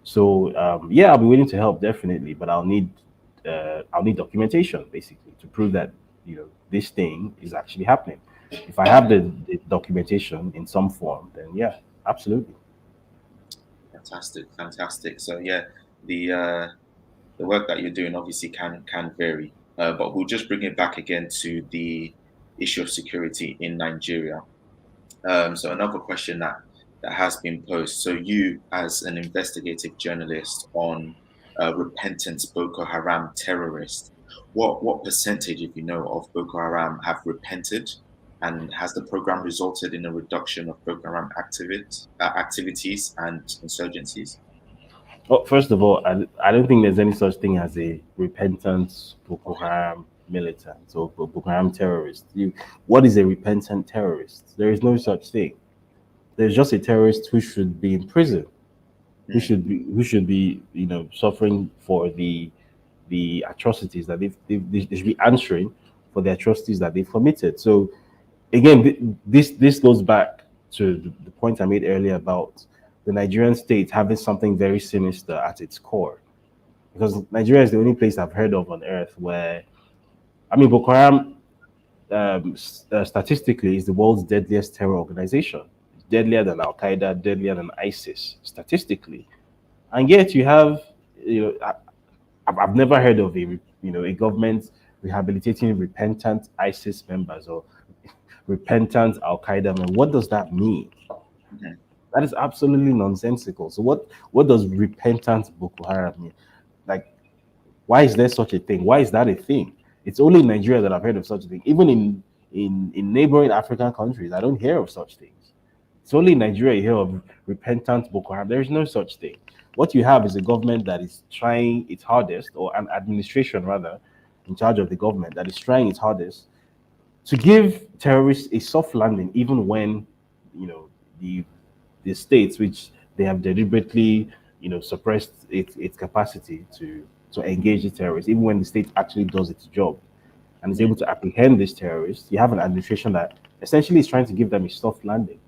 Speaker 3: So yeah, I'll be willing to help definitely, but I'll need documentation basically to prove that this thing is actually happening. If I have the documentation in some form, then yeah, absolutely.
Speaker 2: Fantastic, fantastic. So yeah, the work that you're doing obviously can vary, but we'll just bring it back again to the issue of security in Nigeria. So another question that has been posed. So you, as an investigative journalist on repentant Boko Haram terrorists, what percentage, if you know, of Boko Haram have repented, and has the program resulted in a reduction of Boko Haram activities and insurgencies?
Speaker 3: Well, first of all, I don't think there's any such thing as a repentant Boko Haram militant or Boko Haram terrorist. What is a repentant terrorist? There is no such thing. There's just a terrorist who should be in prison, who should be suffering for the atrocities that they should be answering for the atrocities that they've committed. So again, this goes back to the point I made earlier about the Nigerian state having something very sinister at its core. Because Nigeria is the only place I've heard of on earth where, I mean, Boko Haram statistically is the world's deadliest terror organization. It's deadlier than Al Qaeda, deadlier than ISIS, statistically. And yet you have, I've never heard of a government rehabilitating repentant ISIS members or repentant Al Qaeda members. What does that mean?
Speaker 2: Mhm.
Speaker 3: That is absolutely nonsensical. So what does repentant Boko Haram mean? Like, why is there such a thing? Why is that a thing? It's only in Nigeria that I've heard of such a thing. Even in neighboring African countries, I don't hear of such things. It's only in Nigeria you hear of repentant Boko Haram. There is no such thing. What you have is a government that is trying its hardest, or an administration rather, in charge of the government that is trying its hardest to give terrorists a soft landing, even when the states which they have deliberately suppressed its capacity to engage the terrorists, even when the state actually does its job and is able to apprehend these terrorists. You have an administration that essentially is trying to give them a soft landing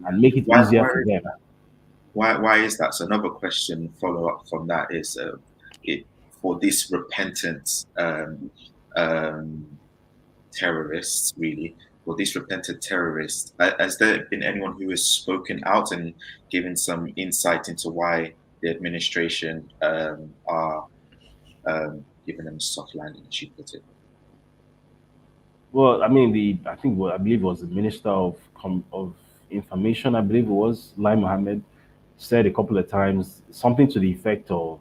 Speaker 3: and make it
Speaker 2: Why,
Speaker 3: easier
Speaker 2: why,
Speaker 3: for them.
Speaker 2: why is that? So another question follow up from that is, it for this repentant um, terrorists, really, for these repentant terrorists, has there been anyone who has spoken out and given some insight into why the administration are giving them a soft landing, as you put it?
Speaker 3: Well, I mean, I believe it was the Minister of Information. I believe it was Lai Mohammed said a couple of times something to the effect of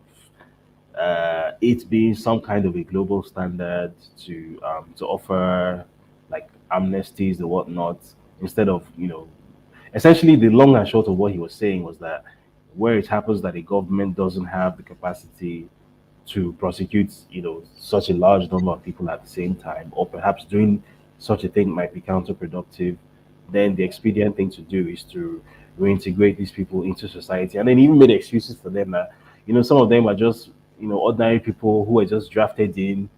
Speaker 3: it being some kind of a global standard to offer like amnesties and whatnot instead of essentially the long and short of what he was saying was that where it happens that a government doesn't have the capacity to prosecute such a large number of people at the same time, or perhaps doing such a thing might be counterproductive, then the expedient thing to do is to reintegrate these people into society. And then even made excuses for them that some of them are just ordinary people who were just drafted in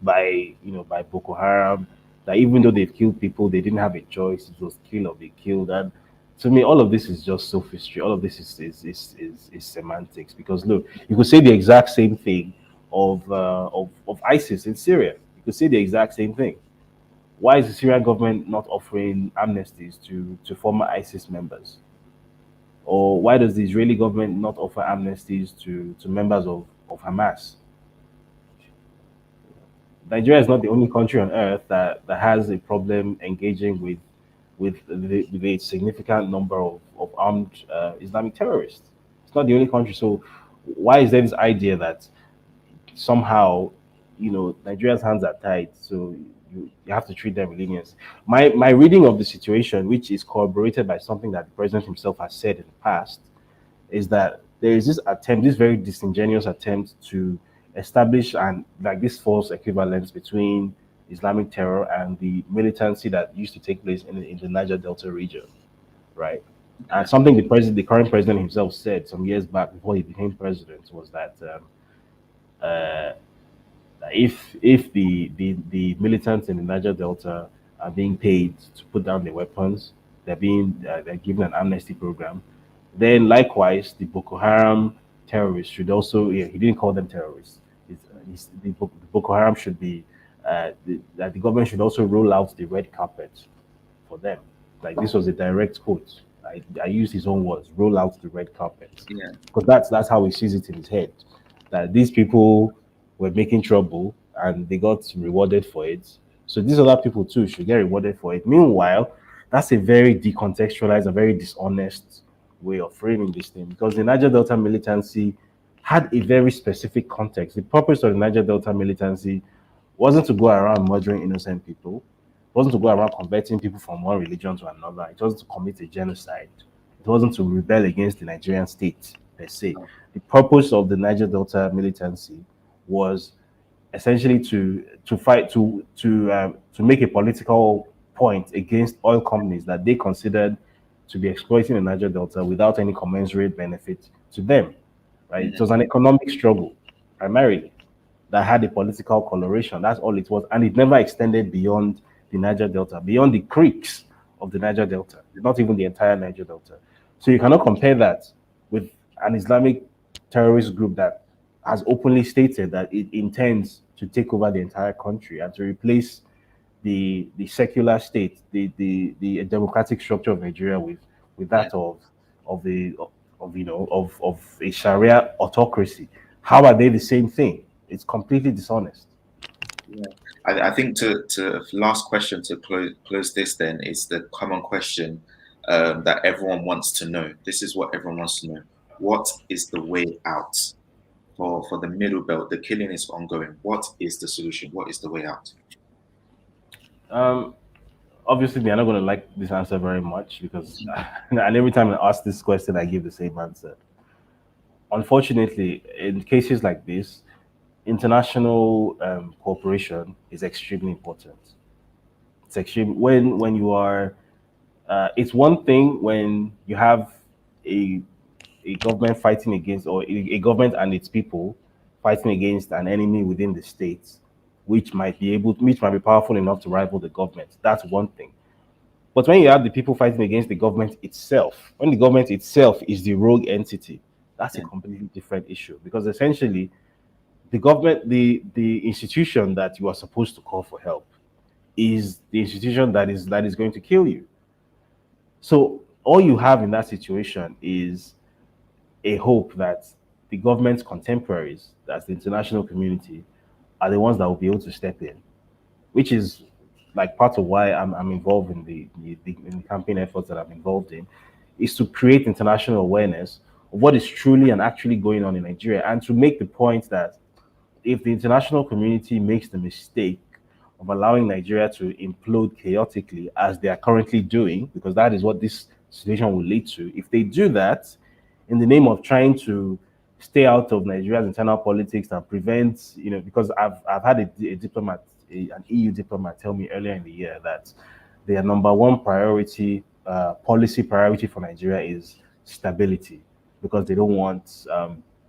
Speaker 3: by by Boko Haram, That even though they've killed people, they didn't have a choice. It was kill or be killed. And to me, all of this is just sophistry. All of this is semantics. Because look, you could say the exact same thing of ISIS in Syria. You could say the exact same thing. Why is the Syrian government not offering amnesties to former ISIS members? Or why does the Israeli government not offer amnesties to members of Hamas? Nigeria is not the only country on earth that has a problem engaging with a significant number of armed Islamic terrorists. It's not the only country. So why is there this idea that somehow, Nigeria's hands are tied, so you have to treat them with lenience? My reading of the situation, which is corroborated by something that the president himself has said in the past, is that there is this attempt, this very disingenuous attempt to establish and like this false equivalence between Islamic terror and the militancy that used to take place in the Niger Delta region, right? And something the current president himself said some years back before he became president was that uh, if the militants in the Niger Delta are being paid to put down their weapons, they're given an amnesty program. Then likewise, the Boko Haram terrorists should also, yeah, he didn't call them terrorists. The Boko Haram should be that the government should also roll out the red carpet for them. Like this was a direct quote. I used his own words, roll out the red carpet.
Speaker 2: Yeah.
Speaker 3: Because that's how he sees it in his head. That these people were making trouble and they got rewarded for it. So these other people too should get rewarded for it. Meanwhile, that's a very decontextualized, a very dishonest way of framing this thing because the Niger Delta militancy had a very specific context. The purpose of the Niger Delta militancy wasn't to go around murdering innocent people, it wasn't to go around converting people from one religion to another, it wasn't to commit a genocide, it wasn't to rebel against the Nigerian state per se. The purpose of the Niger Delta militancy was essentially to fight to make a political point against oil companies that they considered to be exploiting the Niger Delta without any commensurate benefit to them. Right? It was an economic struggle primarily that had a political coloration. That's all it was, and it never extended beyond the Niger Delta, beyond the creeks of the Niger Delta, not even the entire Niger Delta. So you cannot compare that with an Islamic terrorist group that has openly stated that it intends to take over the entire country and to replace the secular state, the democratic structure of Nigeria with that of a Sharia autocracy. How are they the same thing? It's completely dishonest.
Speaker 2: Yeah. I think to last question to close this then is the common question that everyone wants to know. This is what everyone wants to know. What is the way out for the middle belt? The killing is ongoing. What is the solution? What is the way out?
Speaker 3: Um, Obviously, they're not going to like this answer very much because, and every time I ask this question, I give the same answer. Unfortunately, in cases like this, international cooperation is extremely important. It's extreme when you are. It's one thing when you have a a government fighting against, or a government and its people fighting against an enemy within the states, which might be powerful enough to rival the government. That's one thing. But when you have the people fighting against the government itself, when the government itself is the rogue entity, that's a completely different issue because essentially the government, the institution that you are supposed to call for help, is the institution that is going to kill you. So all you have in that situation is a hope that the government's contemporaries, that's the international community, are the ones that will be able to step in, which is like part of why I'm involved in in the campaign efforts that I'm involved in, is to create international awareness of what is truly and actually going on in Nigeria, and to make the point that if the international community makes the mistake of allowing Nigeria to implode chaotically as they are currently doing, because that is what this situation will lead to, if they do that in the name of trying to stay out of Nigeria's internal politics and prevent, because I've had a diplomat, an EU diplomat, tell me earlier in the year that their number one priority, policy priority for Nigeria is stability, because they don't want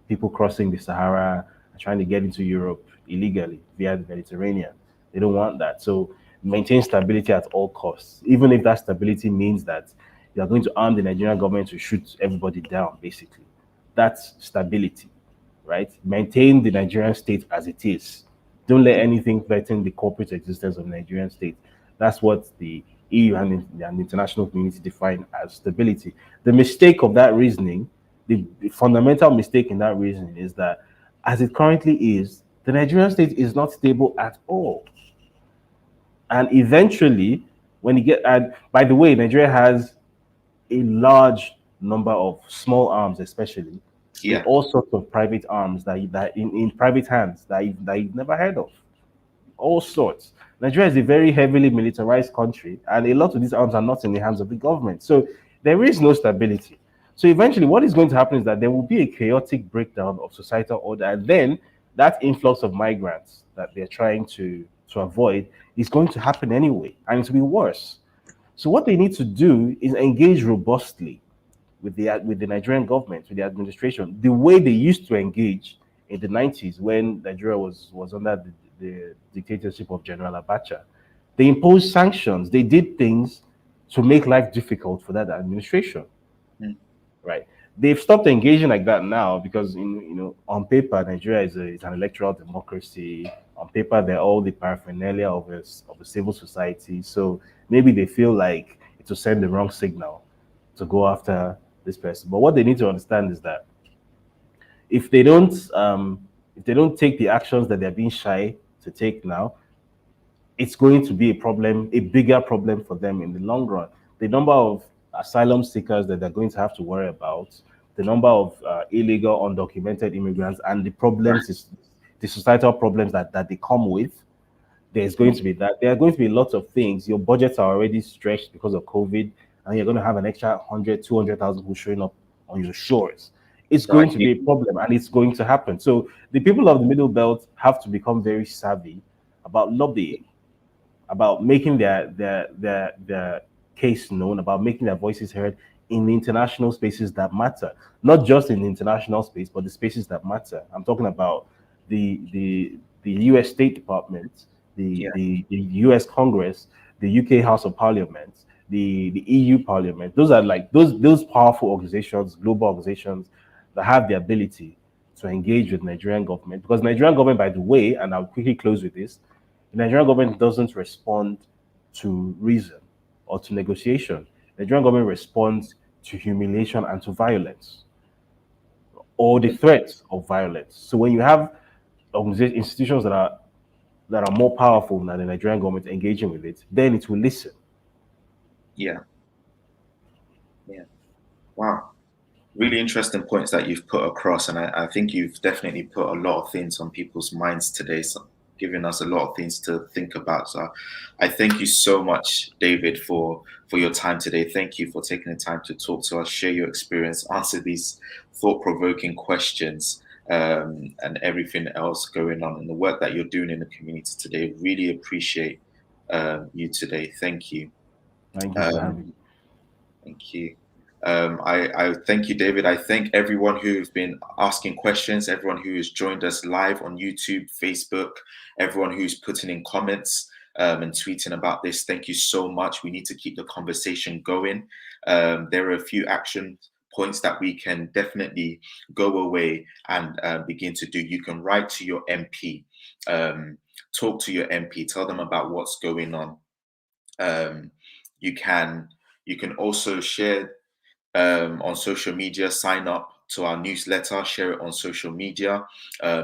Speaker 3: people crossing the Sahara and trying to get into Europe illegally via the Mediterranean. They don't want that. So maintain stability at all costs, even if that stability means that you are going to arm the Nigerian government to shoot everybody down, basically. That's stability, right? Maintain the Nigerian state as it is. Don't let anything threaten the corporate existence of the Nigerian state. That's what the EU and the international community define as stability. The mistake of that reasoning, the fundamental mistake in that reasoning is that as it currently is, the Nigerian state is not stable at all. And eventually, when you get, and by the way, Nigeria has a large number of small arms, especially with
Speaker 2: Yeah.
Speaker 3: all sorts of private arms that in private hands that you've never heard of. All sorts. Nigeria is a very heavily militarized country, and a lot of these arms are not in the hands of the government. So there is no stability. So eventually, what is going to happen is that there will be a chaotic breakdown of societal order, and then that influx of migrants that they're trying to avoid is going to happen anyway, and it will be worse. So what they need to do is engage robustly with the Nigerian government, with the administration, the way they used to engage in the 90s when Nigeria was under the dictatorship of General Abacha. They imposed sanctions. They did things to make life difficult for that administration,
Speaker 2: Mm.
Speaker 3: right? They've stopped engaging like that now because, on paper, Nigeria is an electoral democracy. On paper, they're all the paraphernalia of a civil society. So maybe they feel like it will send the wrong signal to go after this person. But what they need to understand is that if they don't take the actions that they're being shy to take now, it's going to be a problem, a bigger problem for them in the long run. The number of asylum seekers that they're going to have to worry about, the number of illegal, undocumented immigrants, and the problems, the societal problems that they come with, there's going to be that. There are going to be lots of things. Your budgets are already stretched because of COVID, and you're going to have an extra 100, 200,000 who showing up on your shores. It's
Speaker 2: So I
Speaker 3: going to be
Speaker 2: think,
Speaker 3: a problem, and it's going to happen. So the people of the Middle Belt have to become very savvy about lobbying, about making their case known, about making their voices heard in the international spaces that matter, not just in the international space, but the spaces that matter. I'm talking about the U.S. State Department,
Speaker 2: yeah,
Speaker 3: the U.S. Congress, the U.K. House of Parliament, the EU Parliament. Those are like those powerful organizations, global organizations that have the ability to engage with Nigerian government. Because Nigerian government, by the way, and I'll quickly close with this, the Nigerian government doesn't respond to reason or to negotiation. The Nigerian government responds to humiliation and to violence or the threats of violence. So when you have institutions that are more powerful than the Nigerian government engaging with it, then it will listen.
Speaker 2: yeah, yeah. Wow. Really interesting points that you've put across, and I think you've definitely put a lot of things on people's minds today, so giving us a lot of things to think about. So I thank you so much, David, for your time today. Thank you for taking the time to talk to us, share your experience, answer these thought-provoking questions, and everything else going on, and the work that you're doing in the community today. Really appreciate you today. Thank you.
Speaker 3: Thank you for
Speaker 2: Um,
Speaker 3: having me.
Speaker 2: Thank you. I thank you, David. I thank everyone who's been asking questions, everyone who has joined us live on YouTube, Facebook, everyone who's putting in comments and tweeting about this. Thank you so much. We need to keep the conversation going. There are a few action points that we can definitely go away and begin to do. You can write to your MP, talk to your MP, tell them about what's going on. Um, you can also share on social media, sign up to our newsletter, share it on social media.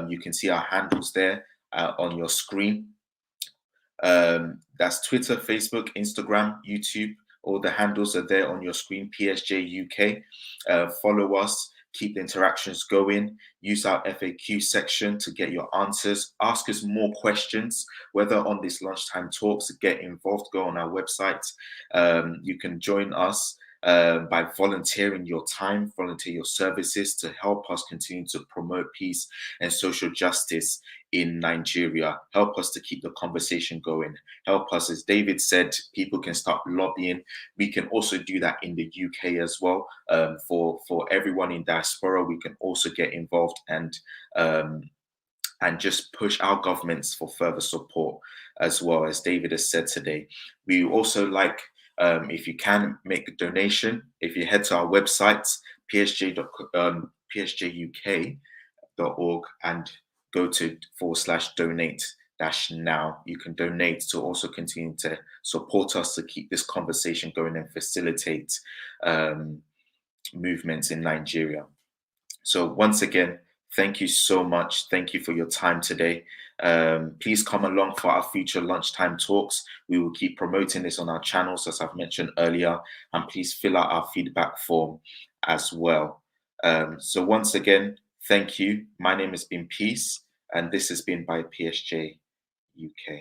Speaker 2: You can see our handles there on your screen. That's Twitter, Facebook, Instagram, YouTube. All the handles are there on your screen, PSJUK. Follow us, keep the interactions going. Use our FAQ section to get your answers. Ask us more questions, whether on this lunchtime talks. Get involved, go on our website. You can join us by volunteering your time, volunteer your services to help us continue to promote peace and social justice in Nigeria. Help us to keep the conversation going. Help us, as David said, people can start lobbying. We can also do that in the UK as well. For everyone in diaspora, we can also get involved and just push our governments for further support. as well, as David has said today. We also like, if you can, make a donation. If you head to our website, psjuk.org, and go to /donate-now. You can donate to also continue to support us to keep this conversation going and facilitate movements in Nigeria. So once again, thank you so much. Thank you for your time today. Please come along for our future lunchtime talks. We will keep promoting this on our channels, as I've mentioned earlier, and please fill out our feedback form as well. So once again, thank you. My name has been Peace, and this has been by PSJ UK.